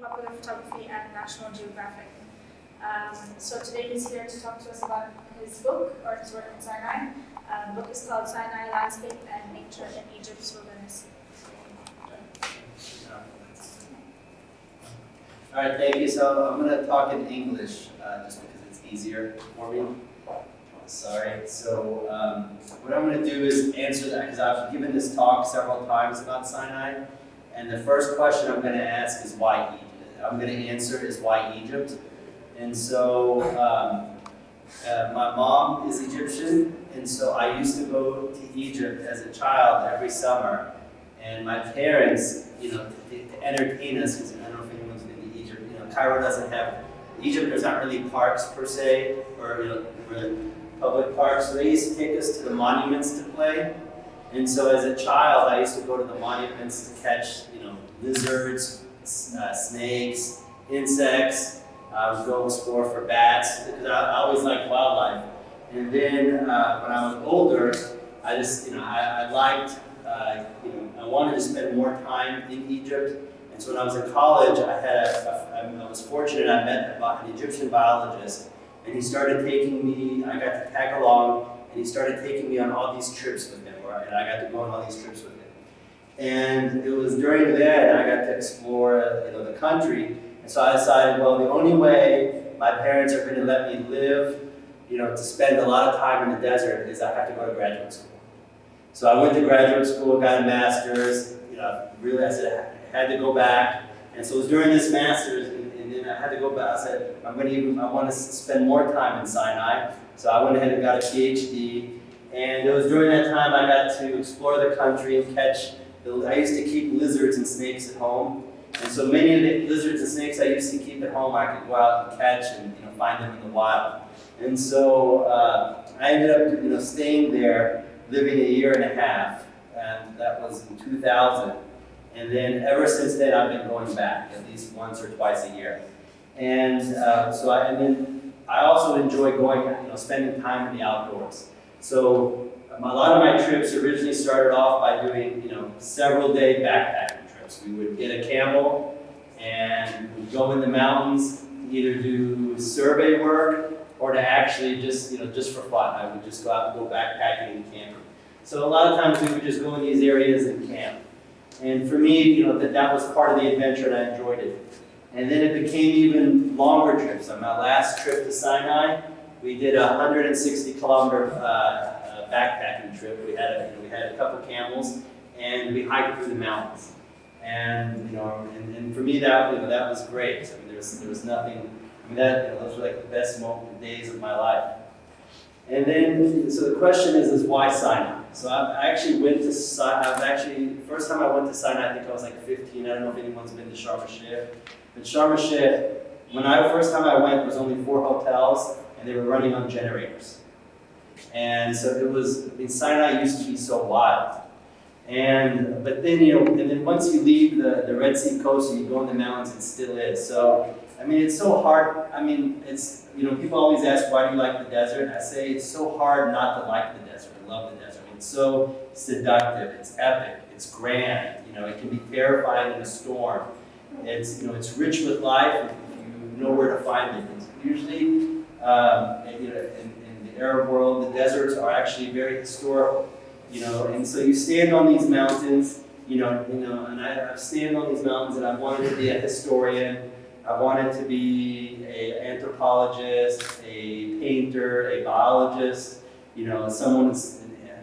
popular photography at National Geographic. So today he's here to talk to us about his book, or his work in Sinai. The book is called Sinai Landscape and Nature in Egypt's Wilderness. All right, thank you. So I'm going to talk in English just because it's easier for me. Sorry. So what I'm going to do is answer that, because I've given this talk several times about Sinai, and the first question I'm going to ask is why Egypt. I'm going to answer is why Egypt. And so my mom is Egyptian, and so I used to go to Egypt as a child every summer, and my parents, to entertain us, because I don't know if anyone's been to Egypt. Cairo doesn't have, Egypt, there's not really parks per se, or really public parks. So they used to take us to the monuments to play. And so as a child, I used to go to the monuments to catch, lizards, snakes, insects. I would go explore for bats, because I always liked wildlife. And then when I was older, I just, I liked, I wanted to spend more time in Egypt. And so when I was in college, I was fortunate, I met an Egyptian biologist, and he started taking me, I got to tag along, and he started taking me on all these trips with him, and I got to go on all these trips with him. And it was during that I got to explore, the country. And so I decided, well, the only way my parents are going to let me live, to spend a lot of time in the desert is I have to go to graduate school. So I went to graduate school, got a master's, really I said I had to go back. And so it was during this master's, and then I had to go back. I said, I want to spend more time in Sinai. So I went ahead and got a PhD. And it was during that time I got to explore the country and catch, I used to keep lizards and snakes at home. And so many of the lizards and snakes I used to keep at home, I could go out and catch and find them in the wild. And so I ended up staying there, living a year and a half, and that was in 2000. And then ever since then, I've been going back at least once or twice a year. And then I also enjoy going, spending time in the outdoors. So a lot of my trips originally started off by doing, several day backpacking trips. We would get a camel and we'd go in the mountains, either do survey work or to actually just for fun. I would just go out and go backpacking and camping. So a lot of times we would just go in these areas and camp. And for me, that was part of the adventure, and I enjoyed it. And then it became even longer trips. On my last trip to Sinai, we did a 160-kilometer backpacking trip. We had a couple camels, and we hiked through the mountains. And and for me that was great. I mean, there was nothing. I mean, those were like the best days of my life. And then, so the question is why Sinai? So I actually went to Sinai. First time I went to Sinai, I think I was like 15. I don't know if anyone's been to Sharm el-Sheikh. But Sharm el-Sheikh, first time I went, there was only 4 hotels, and they were running on generators. And so Sinai used to be so wild. But then, and then once you leave the Red Sea coast and you go in the mountains, it still is. So, I mean, it's so hard. I mean, people always ask, why do you like the desert? I say it's so hard not to like the desert. I love the desert. It's so seductive. It's epic. It's grand. It can be terrifying in a storm. It's rich with life if you know where to find it. It's usually, in the Arab world, the deserts are actually very historical. And so you stand on these mountains, and I've stand on these mountains, and I've wanted to be a historian. I wanted to be an anthropologist, a painter, a biologist, someone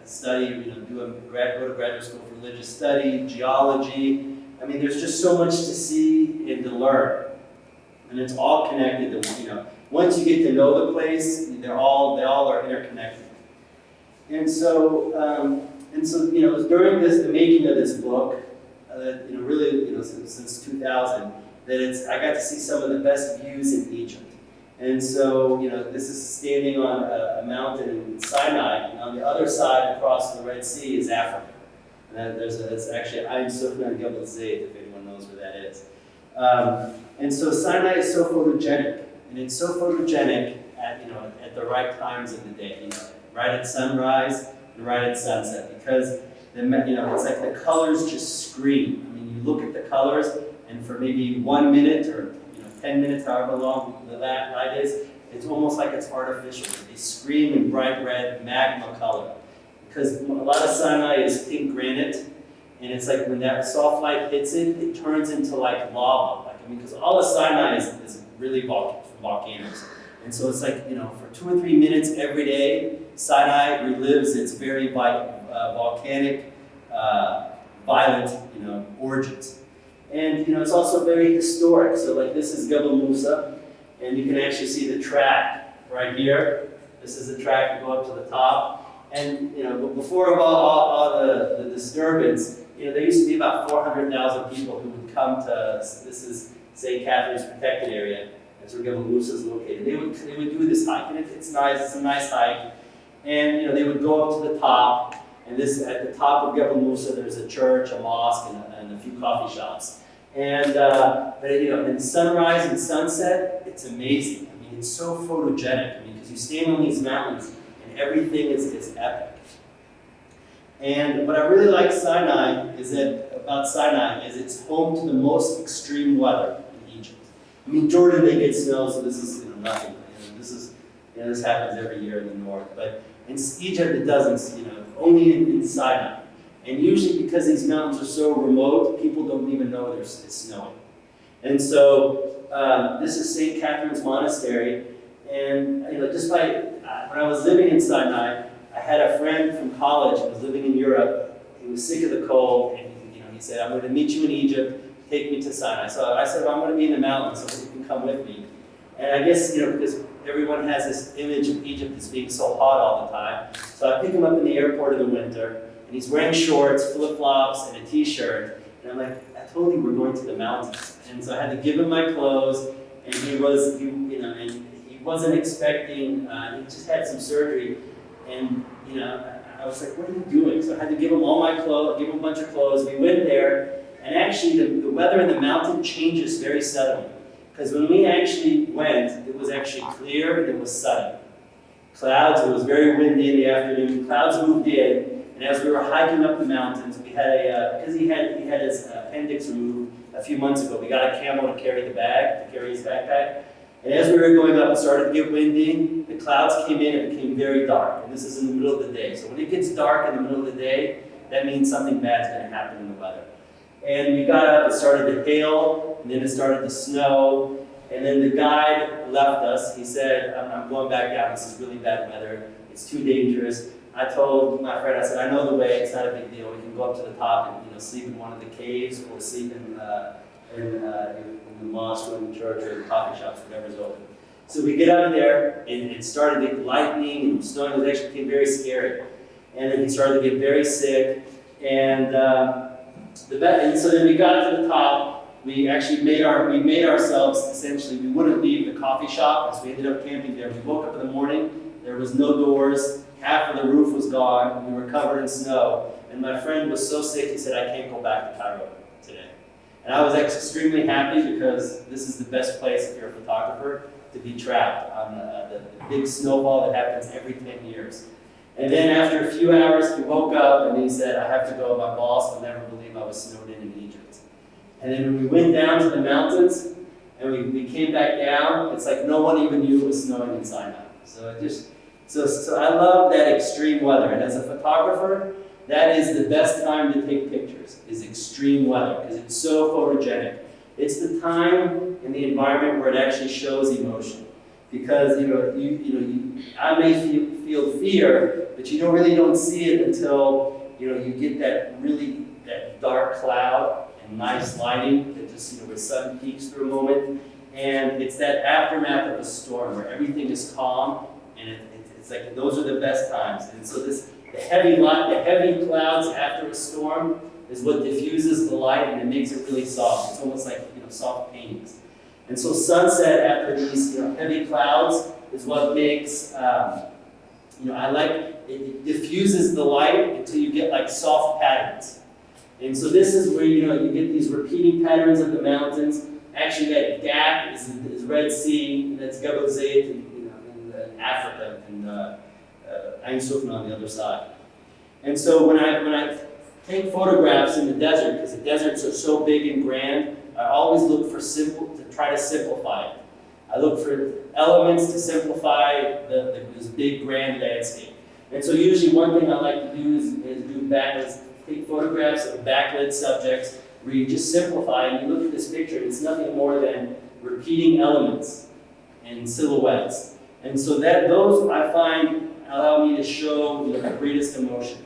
study, go to graduate school for religious study, geology. I mean, there's just so much to see and to learn, and it's all connected. Once you get to know the place, they all are interconnected. And so it was during the making of this book, really, since 2000, that I got to see some of the best views in Egypt. And so, this is standing on a mountain in Sinai, and on the other side, across the Red Sea, is Africa. And it's actually Ein Sufna Gebel Zayt, if anyone knows where that is. And so Sinai is so photogenic, and it's so photogenic at the right times of the day. Right at sunrise and right at sunset, because it's like the colors just scream. I mean, you look at the colors, and for maybe 1 minute or 10 minutes, however long the light is, it's almost like it's artificial. They scream in bright red magma color. Because a lot of Sinai is pink granite, and it's like when that soft light hits it, it turns into like lava. Because all of Sinai is really volcanoes. And so it's like, for 2 or 3 minutes every day, Sinai relives its very volcanic, violent, origins. And, it's also very historic. So like this is Jebel Musa, and you can actually see the track right here. This is the track to go up to the top. And, before all the disturbance, there used to be about 400,000 people who would come to, this is St. Catherine's protected area. That's where Jebel Musa is located. They would do this hike, and it's nice. It's a nice hike. And, they would go up to the top. And at the top of Jebel Musa, there's a church, a mosque, and a few coffee shops. And but in sunrise and sunset, it's amazing. It's so photogenic. Because you stand on these mountains, and everything is epic. And what I really like about Sinai is it's home to the most extreme weather in Egypt. Jordan, they get snow, so this is nothing. This happens every year in the north. But in Egypt, it doesn't. Only in Sinai. And usually because these mountains are so remote, people don't even know it's snowing. And so this is St. Catherine's Monastery. And when I was living in Sinai, I had a friend from college who was living in Europe. He was sick of the cold, and he said, "I'm going to meet you in Egypt. Take me to Sinai." So I said, "Well, I'm going to be in the mountains, so you can come with me." And I guess because everyone has this image of Egypt as being so hot all the time. So I pick him up in the airport in the winter, and he's wearing shorts, flip-flops, and a t-shirt. And I'm like, "I told you we're going to the mountains." And so I had to give him my clothes, and he wasn't expecting, he just had some surgery. And, I was like, "What are you doing?" So I had to give him all my clothes, give him a bunch of clothes. We went there, and actually the weather in the mountain changes very suddenly. Because when we actually went, it was actually clear and it was sunny. Clouds, it was very windy in the afternoon. Clouds moved in, and as we were hiking up the mountains, we had because he had his appendix removed a few months ago, we got a camel to carry his backpack. And as we were going up, it started to get windy. The clouds came in and it became very dark. And this is in the middle of the day. So when it gets dark in the middle of the day, that means something bad's going to happen in the weather. And we got up, it started to hail, and then it started to snow. And then the guide left us. He said, I'm going back down. This is really bad weather. It's too dangerous. I told my friend, I said, "I know the way. It's not a big deal. We can go up to the top and sleep in one of the caves or sleep in the mosque or in the church or the coffee shops, whatever's open." So we get up there, and it started to get lightning and snowing. It actually became very scary. And then he started to get very sick. And so then we got to the top. We actually made ourselves, essentially, we wouldn't leave the coffee shop, so we ended up camping there. We woke up in the morning, there was no doors, half of the roof was gone, and we were covered in snow. And my friend was so sick, he said, "I can't go back to Cairo today." And I was extremely happy because this is the best place, if you're a photographer, to be trapped on the big snowfall that happens every 10 years. And then after a few hours, he woke up and he said, "I have to go. My boss will never believe I was snowed in Egypt." And then when we went down to the mountains and we came back down, it's like no one even knew it was snowing in Sinai. So I love that extreme weather. And as a photographer, that is the best time to take pictures, is extreme weather, because it's so photogenic. It's the time in the environment where it actually shows emotion. Because I may feel fear, but you really don't see it until you get that dark cloud and nice lighting that just where sun peeks through a moment, and it's that aftermath of a storm where everything is calm, and it's like those are the best times. And so the heavy clouds after a storm is what diffuses the light, and it makes it really soft. It's almost like soft paintings. And so sunset after these heavy clouds is what makes it diffuses the light until you get like soft patterns. And so this is where you get these repeating patterns of the mountains. Actually, that gap is Red Sea. That's Jebel Zayt in Africa, and Ain Sufna on the other side. And so when I take photographs in the desert, because the deserts are so big and grand, I always look for to try to simplify it. I look for elements to simplify this big grand landscape. And so usually one thing I like to do is take photographs of backlit subjects where you just simplify and you look at this picture and it's nothing more than repeating elements and silhouettes. And so those I find allow me to show the greatest emotion.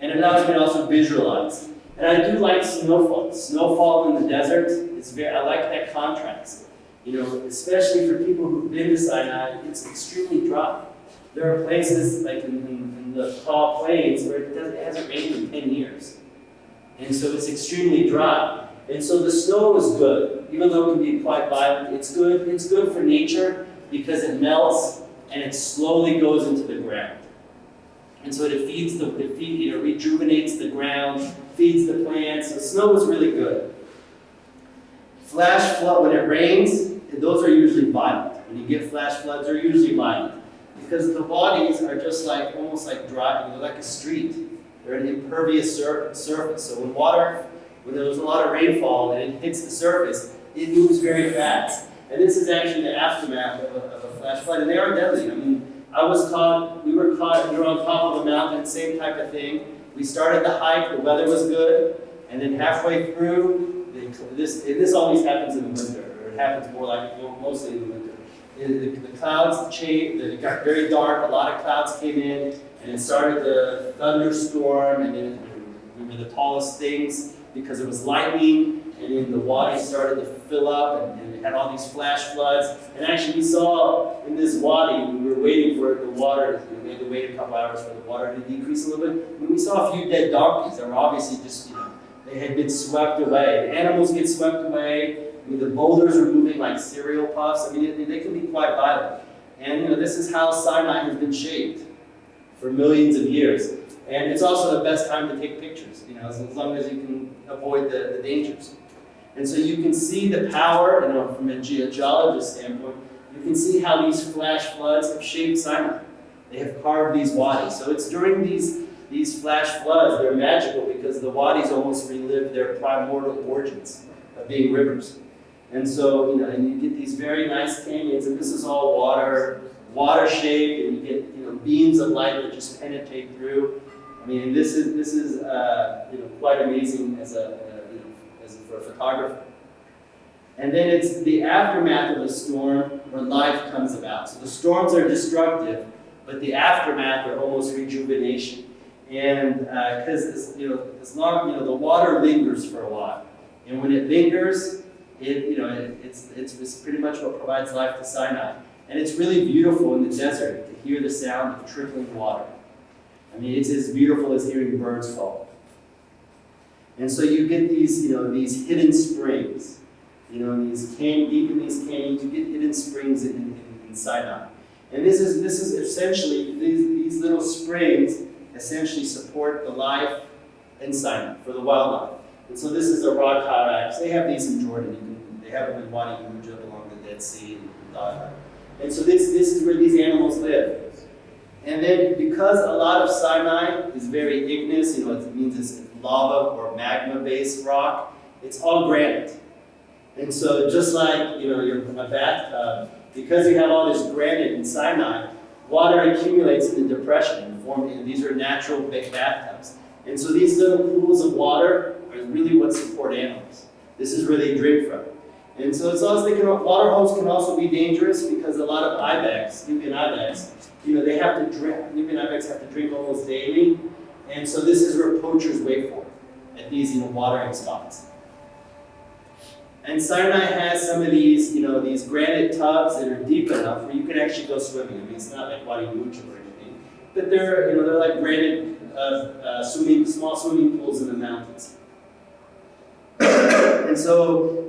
And it allows me to also visualize. And I do like snowfall. Snowfall in the desert, I like that contrast. Especially for people who've been to Sinai, it's extremely dry. There are places like in the tall plains where it hasn't rained in 10 years. And so it's extremely dry. And so the snow is good, even though it can be quite violent. It's good for nature because it melts and it slowly goes into the ground. And so it rejuvenates the ground, feeds the plants. So snow is really good. Flash flood, when it rains, those are usually violent. When you get flash floods, they're usually violent. Because the bodies are just almost like dry, they're like a street. They're an impervious surface. So when there's a lot of rainfall and it hits the surface, it moves very fast. And this is actually the aftermath of a flash flood, and they are deadly. I mean, we were on top of a mountain, same type of thing. We started the hike, the weather was good, and then halfway through, this always happens in the winter, or it happens mostly in the winter. The clouds changed, it got very dark, a lot of clouds came in, and it started the thunderstorm, and then we were the tallest things because it was lightning, and then the wadi started to fill up, and it had all these flash floods. And actually, we saw in this wadi, we were waiting for the water, we had to wait a couple hours for the water to decrease a little bit. And we saw a few dead donkeys that were obviously just, they had been swept away. The animals get swept away. I mean, the boulders are moving like cereal puffs. I mean, they can be quite violent. And this is how Sinai has been shaped for millions of years. And it's also the best time to take pictures, as long as you can avoid the dangers. And so you can see the power, from a geologist standpoint, you can see how these flash floods have shaped Sinai. They have carved these wadis. So it's during these flash floods, they're magical because the wadis almost relive their primordial origins of being rivers. And so, and you get these very nice canyons, and this is all water shaped, and you get, beams of light that just penetrate through. I mean, this is quite amazing for a photographer. And then it's the aftermath of the storm where life comes about. So the storms are destructive, but the aftermath are almost rejuvenation. And because as long the water lingers for a while, and when it lingers, it's pretty much what provides life to Sinai. And it's really beautiful in the desert to hear the sound of trickling water. I mean, it's as beautiful as hearing birds call. And so you get these hidden springs. Deep in these canyons, you get hidden springs in Sinai. And this is essentially, these little springs essentially support the life in Sinai, for the wildlife. And so this is a rock hyrax. They have these in Jordan. They have them in Wadi Mujab along the Dead Sea and Dahar. And so this is where these animals live. And then because a lot of Sinai is very igneous, it means it's lava or magma-based rock, it's all granite. And so just like your bathtub, because you have all this granite in Sinai, water accumulates in the depression and these are natural big bathtubs. And so these little pools of water are really what support animals. This is where they drink from. And so it's also water holes can also be dangerous because a lot of ibex, Nubian ibex, they have to drink. Nubian ibex have to drink almost daily, and so this is where poachers wait for at these watering spots. And Sinai has some of these, these granite tubs that are deep enough where you can actually go swimming. I mean, it's not like Wadi Mujab or anything, but they're like granite small swimming pools in the mountains. And so,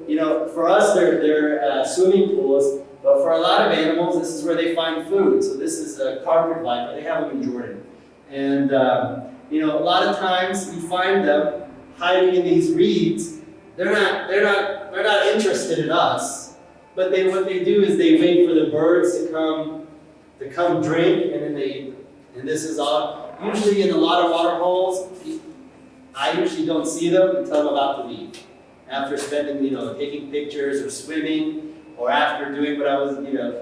for us, they're swimming pools, but for a lot of animals, this is where they find food. So this is a carpet viper. They have them in Jordan. And, a lot of times you find them hiding in these reeds. They're not interested in us, but what they do is they wait for the birds to come drink, and then they eat them. And this is all, usually in a lot of water holes, I usually don't see them until I'm about to leave. after spending, taking pictures or swimming, or after doing what I was,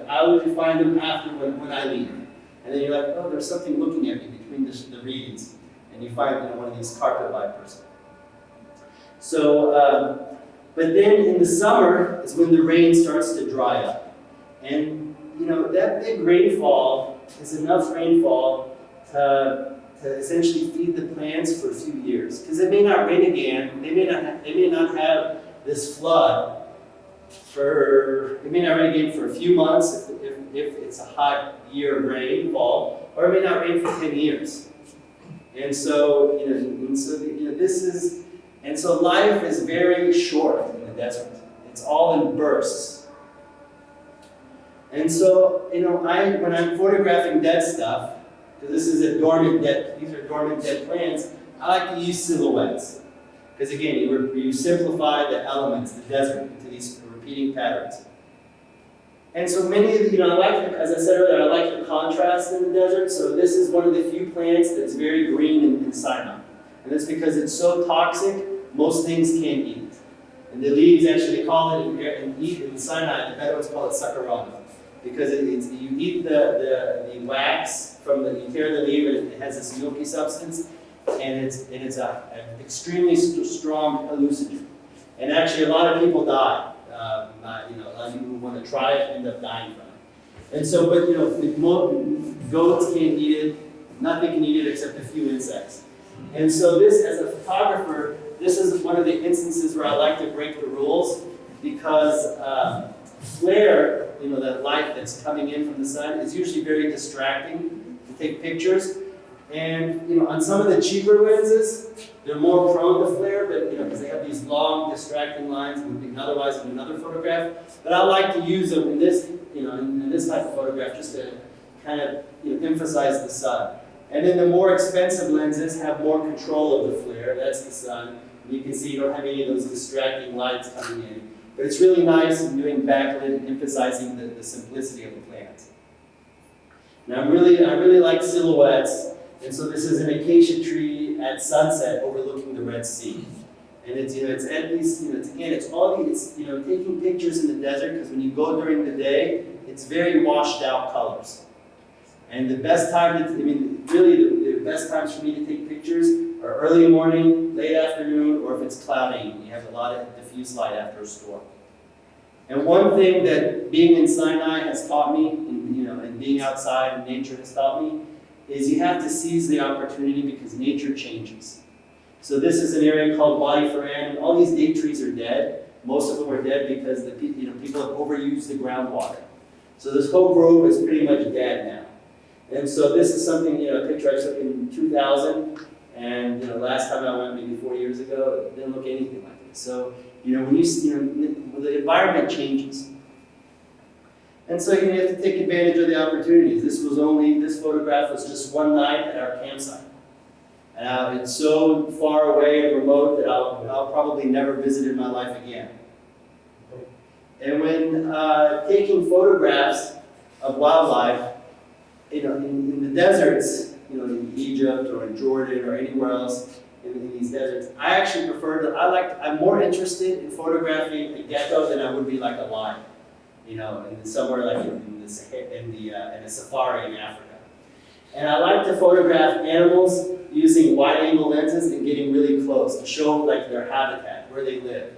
I would find them after when I leave. And then you're like, oh, there's something looking at me between the readings. And you find one of these carpet vipers. So, but then in the summer is when the rain starts to dry up. And, that big rainfall is enough rainfall to essentially feed the plants for a few years. Because it may not rain again, they may not have this flood it may not rain again for a few months if it's a hot year of rainfall, or it may not rain for 10 years. And so, so life is very short in the desert. It's all in bursts. And so, when I'm photographing dead stuff, because these are dormant dead plants, I like to use silhouettes. Because again, you simplify the elements, the desert, into these repeating patterns. And so many of as I said earlier, I like the contrast in the desert. So this is one of the few plants that's very green in Sinai. And that's because it's so toxic, most things can't eat it. And the leaves, actually, they call it in Sinai, the Bedouins call it sakarana. Because you eat the wax you tear the leaf, and it has this milky substance, and it's an extremely strong hallucinogen. And actually, a lot of people die. A lot of people who want to try it end up dying from it. And so, but goats can't eat it. Nothing can eat it except a few insects. And so, this, as a photographer, this is one of the instances where I like to break the rules, because flare, that light that's coming in from the sun, is usually very distracting to take pictures. And on some of the cheaper lenses, they're more prone to flare, but because they have these long distracting lines moving otherwise in another photograph. But I like to use them in this, in this type of photograph, just to kind of emphasize the sun. And then the more expensive lenses have more control of the flare. That's the sun. And you can see you don't have any of those distracting lights coming in. But it's really nice in doing backlit and emphasizing the simplicity of the plant. Now I really like silhouettes. And so this is an acacia tree at sunset overlooking the Red Sea. And it's at least, it's taking pictures in the desert, because when you go during the day, it's very washed out colors. And the best time the best times for me to take pictures are early morning, late afternoon, or if it's cloudy and you have a lot of diffuse light after a storm. And one thing that being in Sinai has taught me, and being outside in nature has taught me, is you have to seize the opportunity, because nature changes. So this is an area called Wadi Faran, and all these date trees are dead. Most of them are dead because people have overused the groundwater. So this whole grove is pretty much dead now. And so this is something, a picture I took in 2000, and last time I went maybe 4 years ago, it didn't look anything like this. So when the environment changes. And so you have to take advantage of the opportunities. This photograph was just one night at our campsite. And it's so far away and remote that I'll probably never visit in my life again. And when taking photographs of wildlife, in the deserts, in Egypt or in Jordan or anywhere else in these deserts, I actually I'm more interested in photographing a gecko than I would be like a lion. Somewhere like in a safari in Africa. And I like to photograph animals using wide-angle lenses and getting really close to show like their habitat, where they live.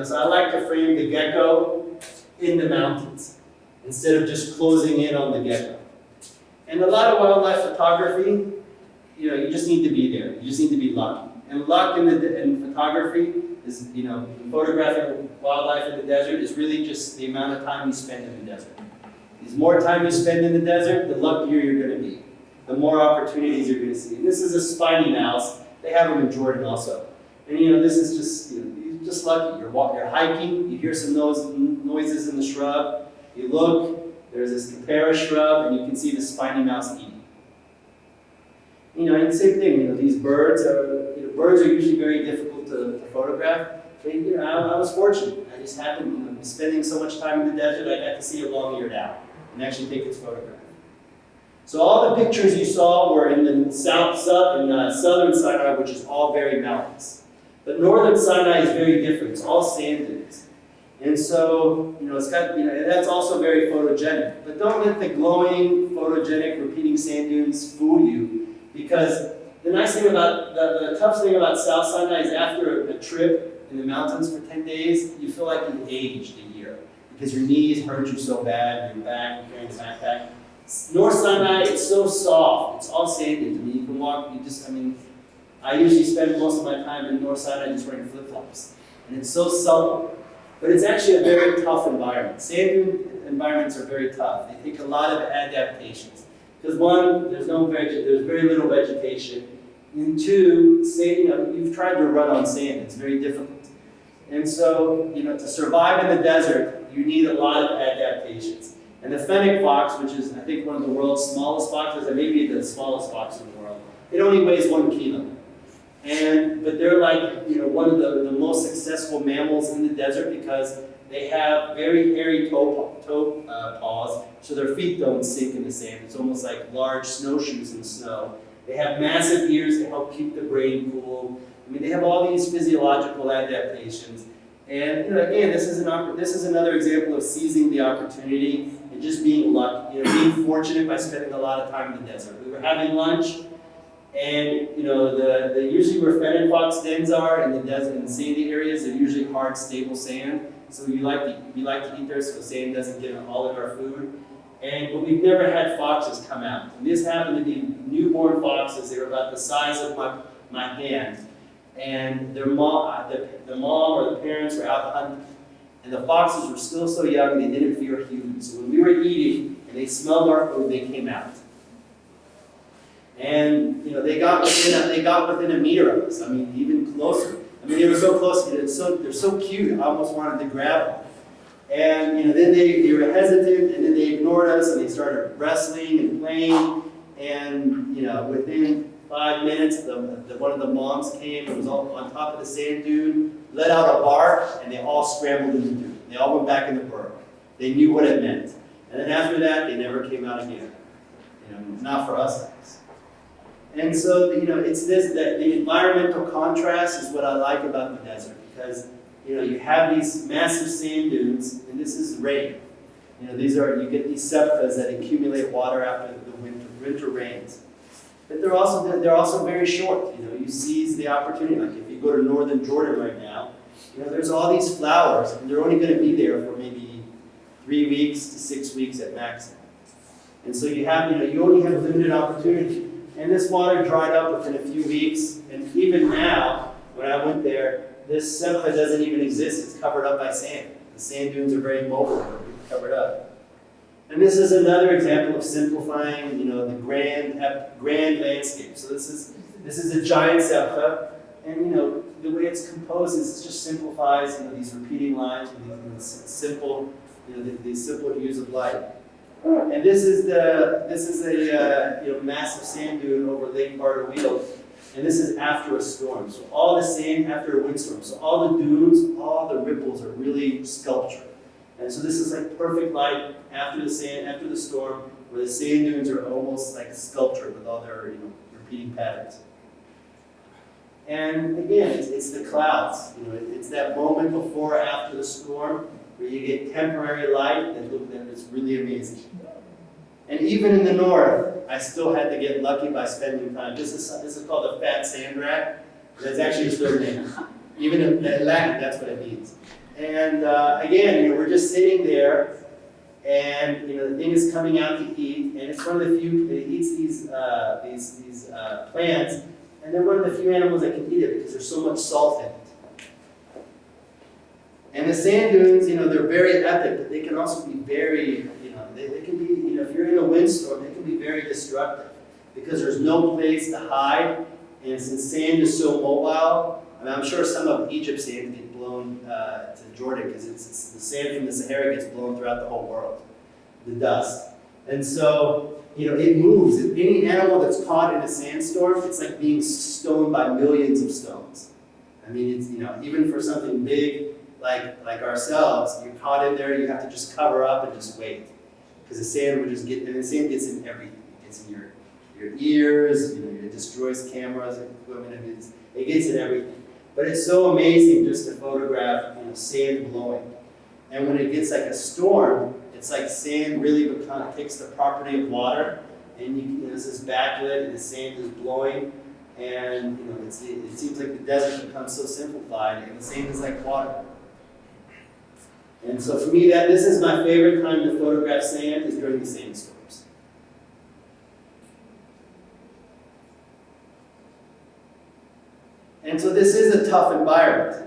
So I like to frame the gecko in the mountains instead of just closing in on the gecko. And a lot of wildlife photography, you just need to be there. You just need to be lucky. And luck in photography is, photographing wildlife in the desert is really just the amount of time you spend in the desert. The more time you spend in the desert, the luckier you're going to be. The more opportunities you're going to see. And this is a spiny mouse. They have them in Jordan also. And this is just, you're just lucky. You're hiking, you hear some noises in the shrub. You look, there's this Kipara shrub, and you can see the spiny mouse eating. And the same thing, these birds are usually very difficult to photograph. But, I was fortunate. I just happened, spending so much time in the desert, I got to see a long-eared owl and actually take its photograph. So all the pictures you saw were in the southern Sinai, which is all very mountainous. But northern Sinai is very different. It's all sand dunes. And so, it's got, and that's also very photogenic. But don't let the glowing, photogenic, repeating sand dunes fool you, because the nice thing about, the tough thing about South Sinai is after a trip in the mountains for 10 days, you feel like you've aged a year, because your knees hurt you so bad, your back, you're carrying a backpack. North Sinai, it's so soft. It's all sand dunes. I mean, you can walk, I usually spend most of my time in North Sinai just wearing flip-flops. And it's so supple. But it's actually a very tough environment. Sand dune environments are very tough. They take a lot of adaptations. Because one, there's very little vegetation. And two, you've tried to run on sand. It's very difficult. And so, to survive in the desert, you need a lot of adaptations. And the fennec fox, which is, I think, one of the world's smallest foxes, and maybe the smallest fox in the world, it only weighs 1 kilo. But they're like, one of the most successful mammals in the desert because they have very hairy toe paws, so their feet don't sink in the sand. It's almost like large snowshoes in the snow. They have massive ears to help keep the brain cool. I mean, they have all these physiological adaptations. And again, this is another example of seizing the opportunity and just being lucky, being fortunate by spending a lot of time in the desert. We were having lunch. And usually where fennec fox dens are in the desert and sandy areas, they're usually hard, stable sand. So we like to eat there so sand doesn't get all of our food. But we've never had foxes come out. And this happened to be newborn foxes. They were about the size of my hand. And their mom, the mom or the parents were out hunting. And the foxes were still so young they didn't fear humans. So when we were eating and they smelled our food, they came out. And they got within a meter of us. I mean, even closer. I mean, they were so close. They're so cute. I almost wanted to grab them. And then they were hesitant, and then they ignored us, and they started wrestling and playing. And within 5 minutes, one of the moms came and was all on top of the sand dune, let out a bark, and they all scrambled in the dune. They all went back in the burrow. They knew what it meant. And then after that, they never came out again. Not for us, at least. And so, it's the environmental contrast is what I like about the desert, because, you have these massive sand dunes, and this is rain. You get these septas that accumulate water after the winter rains. But they're also very short. You seize the opportunity. Like if you go to northern Jordan right now, there's all these flowers, and they're only going to be there for maybe 3 weeks to 6 weeks at maximum. And so you only have limited opportunity. And this water dried up within a few weeks, and even now, when I went there, this septa doesn't even exist. It's covered up by sand. The sand dunes are very mobile, they're covered up. And this is another example of simplifying, the grand landscape. So this is a giant septa, and the way it's composed is it just simplifies, these repeating lines with these simple, these simple hues of light. And this is a massive sand dune over Lake Bartolomeo, and this is after a storm. So all the sand after a windstorm. So all the dunes, all the ripples are really sculptured. And so this is like perfect light after the storm, where the sand dunes are almost like sculptured with all their repeating patterns. And again, it's the clouds. It's that moment before or after the storm where you get temporary light that is really amazing. And even in the north, I still had to get lucky by spending time. This is called a fat sand rat. That's actually its third name. Even in Latin, that's what it means. And again, we're just sitting there, and the thing is coming out to eat, and it's one of the few that eats these plants, and they're one of the few animals that can eat it because there's so much salt in it. And the sand dunes, they're very epic, but they can also be very, they can be, if you're in a windstorm, they can be very destructive because there's no place to hide, and since sand is so mobile, I'm sure some of Egypt's sand get blown to Jordan because it's the sand from the Sahara gets blown throughout the whole world, the dust. And so, it moves. If any animal that's caught in a sandstorm, it's like being stoned by millions of stones. I mean, it's, even for something big like ourselves, you're caught in there, you have to just cover up and just wait. Because the sand would just and the sand gets in everything. It gets in your ears, it destroys cameras and equipment, it gets in everything. But it's so amazing just to photograph, sand blowing. And when it gets like a storm, it's like sand really takes the property of water, and this is backlit, and the sand is blowing, and it seems like the desert becomes so simplified, and the sand is like water. And so for me, this is my favorite time to photograph sand, is during the sandstorms. And so this is a tough environment.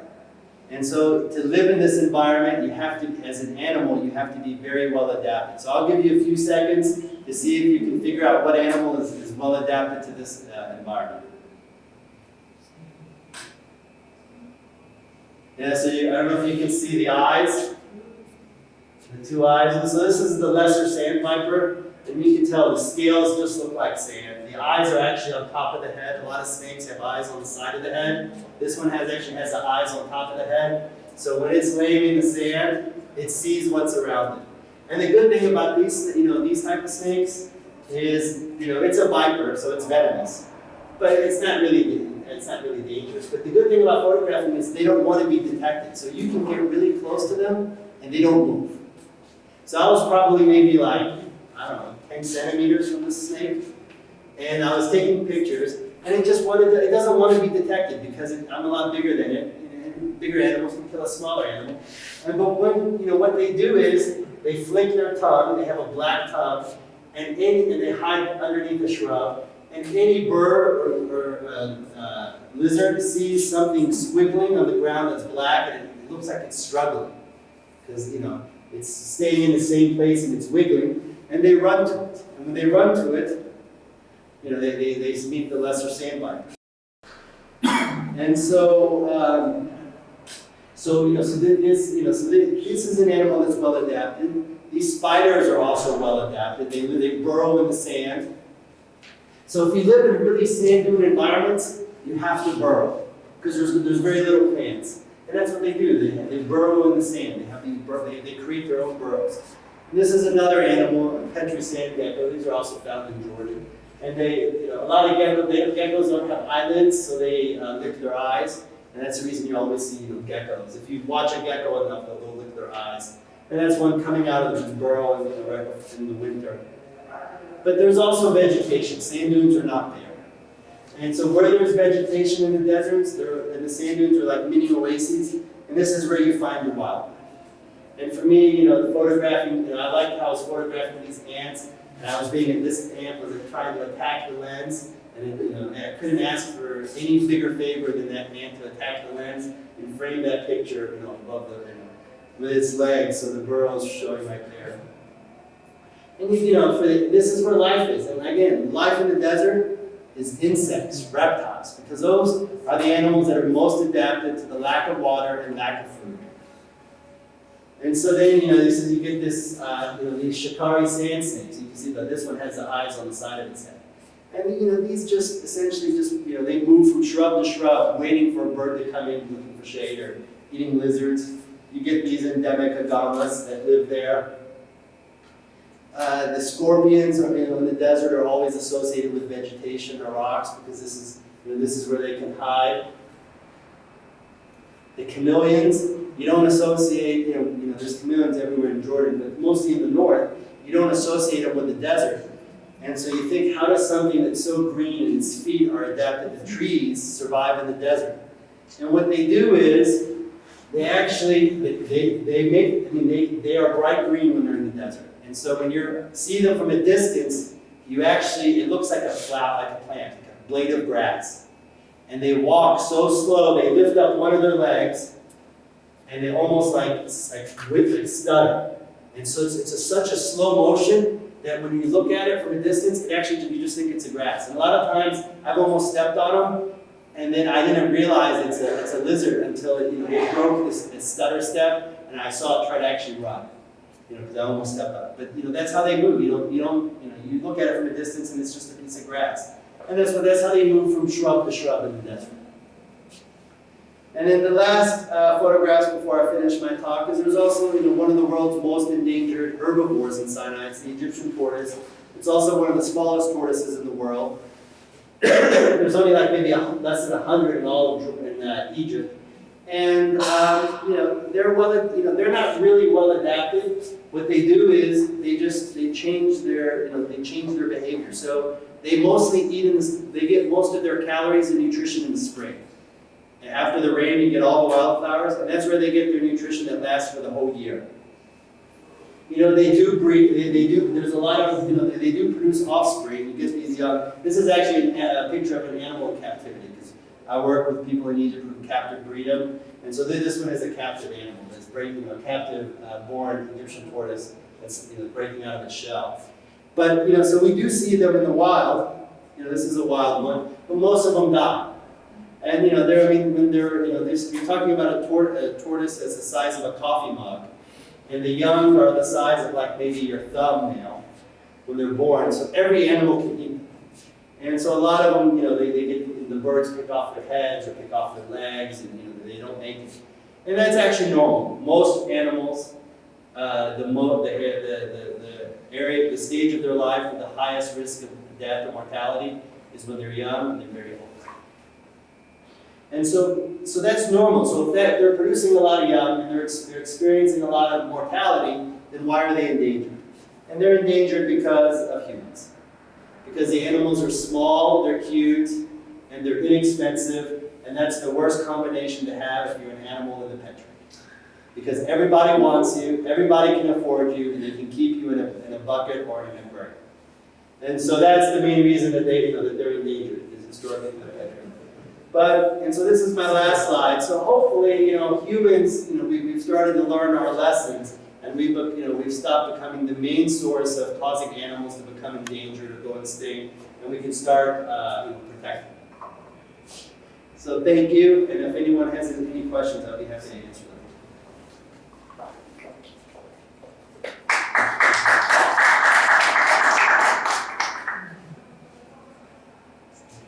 And so to live in this environment, you have to, as an animal, you have to be very well adapted. So I'll give you a few seconds to see if you can figure out what animal is well adapted to this environment. Yeah, so I don't know if you can see the eyes, the two eyes. And so this is the lesser sandpiper, and you can tell the scales just look like sand. The eyes are actually on top of the head. A lot of snakes have eyes on the side of the head. This one actually has the eyes on top of the head. So when it's laying in the sand, it sees what's around it. And the good thing about these type of snakes is, it's a viper, so it's venomous, but it's not really dangerous. But the good thing about photographing is they don't want to be detected. So you can get really close to them, and they don't move. So I was probably maybe 10 centimeters from the snake. And I was taking pictures, and it doesn't want to be detected because I'm a lot bigger than it. And bigger animals can kill a smaller animal. But what they do is they flick their tongue. They have a black tongue, and they hide underneath a shrub. And any bird or lizard sees something squiggling on the ground that's black, and it looks like it's struggling because it's staying in the same place and it's wiggling, and they run to it. And when they run to it, they meet the lesser sandpiper. And so, this is an animal that's well adapted. These spiders are also well adapted. They burrow in the sand. So if you live in really sand dune environments, you have to burrow because there's very little plants. And that's what they do. They burrow in the sand. They create their own burrows. And this is another animal, a country sand gecko. These are also found in Jordan. And a lot of geckos don't have eyelids, so they lick their eyes. And that's the reason you always see geckos. If you watch a gecko enough, they'll lick their eyes. And that's one coming out of its burrow in the winter. But there's also vegetation. Sand dunes are not there. And so where there's vegetation in the deserts, and the sand dunes are like mini oases, and this is where you find your wildlife. And for me, the photographing, I liked how I was photographing these ants. And I was this ant was trying to attack the lens, and I couldn't ask for any bigger favor than that ant to attack the lens and frame that picture, above with its legs, so the burrow's showing right there. And this is where life is. And again, life in the desert is insects, reptiles, because those are the animals that are most adapted to the lack of water and lack of food. And so then, you get these shikari sand snakes. You can see that this one has the eyes on the side of its head. And, these just essentially they move from shrub to shrub, waiting for a bird to come in looking for shade or eating lizards. You get these endemic agamas that live there. The scorpions in the desert are always associated with vegetation or rocks because this is where they can hide. The chameleons, you don't associate, there's chameleons everywhere in Jordan, but mostly in the north, you don't associate them with the desert. And so you think, how does something that's so green and its feet are adapted to trees survive in the desert? And what they do is, they are bright green when they're in the desert. And so when you see them from a distance, it looks like a flower, like a plant, like a blade of grass. And they walk so slow, they lift up one of their legs, and they almost like stutter. And so it's such a slow motion that when you look at it from a distance, you just think it's a grass. And a lot of times, I've almost stepped on them, and then I didn't realize it's a lizard until it broke this stutter step, and I saw it try to actually run. Because I almost stepped on it. But that's how they move. You look at it from a distance, and it's just a piece of grass. And that's how they move from shrub to shrub in the desert. And then the last photographs before I finish my talk is there's also one of the world's most endangered herbivores in Sinai. It's the Egyptian tortoise. It's also one of the smallest tortoises in the world. There's only maybe less than 100 in all of Egypt. And they're not really well adapted. What they do is they change their behavior. So they mostly they get most of their calories and nutrition in the spring. And after the rain, you get all the wildflowers, and that's where they get their nutrition that lasts for the whole year. They do breed. There's a lot of they do produce offspring. You get these young. This is actually a picture of an animal in captivity, because I work with people in Egypt who captive breed them, and so this one is a captive animal that's breaking a captive born Egyptian tortoise that's breaking out of its shell. But so we do see them in the wild. This is a wild one, but most of them die. And you're talking about a tortoise that's the size of a coffee mug, and the young are the size of like maybe your thumbnail when they're born. So every animal can eat them. And so a lot of them, they get the birds pick off their heads or pick off their legs, and they don't make it. And that's actually normal. Most animals, the stage of their life with the highest risk of death or mortality is when they're young and they're very old. And so that's normal. So if they're producing a lot of young and they're experiencing a lot of mortality, then why are they endangered? And they're endangered because of humans. Because the animals are small, they're cute, and they're inexpensive, and that's the worst combination to have if you're an animal in the pet trade. Because everybody wants you, everybody can afford you, and they can keep you in a bucket or in an aquarium. And so that's the main reason that they're endangered, is historically in the pet trade. And so this is my last slide. So hopefully, humans, we've started to learn our lessons, and we've stopped becoming the main source of causing animals to become endangered or go extinct, and we can start protecting them. So thank you, and if anyone has any questions, I'll be happy to answer them.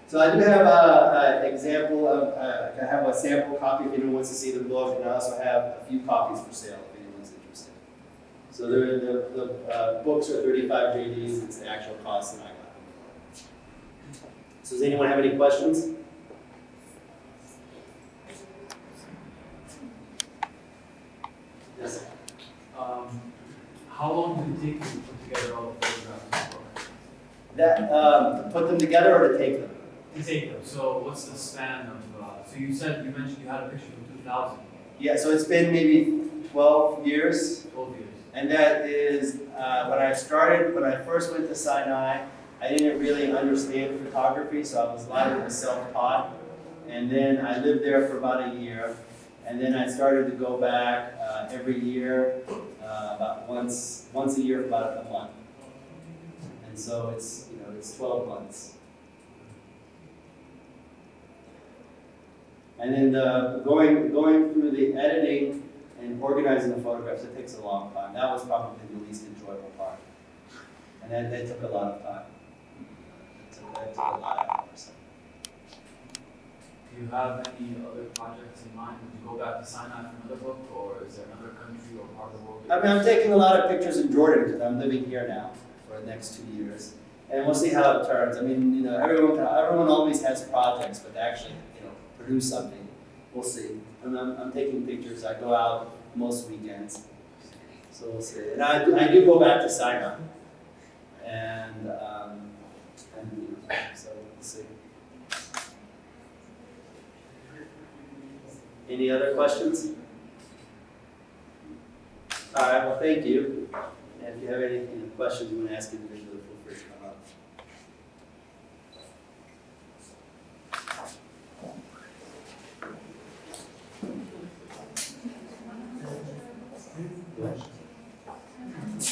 So I do have an example of, I have a sample copy if anyone wants to see the book, and I also have a few copies for sale if anyone's interested. So the books are 35 JDs, it's the actual cost that I got. So does anyone have any questions? Yes. How long did it take you to put together all the photographs? To put them together or to take them? To take them. So what's the span of, so you mentioned you had a picture from 2000. Yeah, so it's been maybe 12 years. 12 years. And that is, when I first went to Sinai, I didn't really understand photography, so I was largely self-taught. And then I lived there for about a year. And then I started to go back every year, about once a year for about a month. And so it's 12 months. And then going through the editing and organizing the photographs, it takes a long time. That was probably the least enjoyable part. And that took a lot of time. That took a lot of hours. Do you have any other projects in mind? Would you go back to Sinai for another book, or is there another country or part of the world? I'm taking a lot of pictures in Jordan because I'm living here now for the next 2 years. And we'll see how it turns. Everyone always has projects, but to actually, produce something, we'll see. I'm taking pictures. I go out most weekends, so we'll see. And I do go back to Sinai, and so we'll see. Any other questions? All right. Well, thank you. And if you have any questions you want to ask individually, feel free to come up.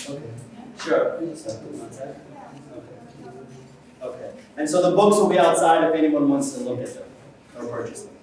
Okay. Sure. Okay. And so the books will be outside if anyone wants to look at them or purchase them.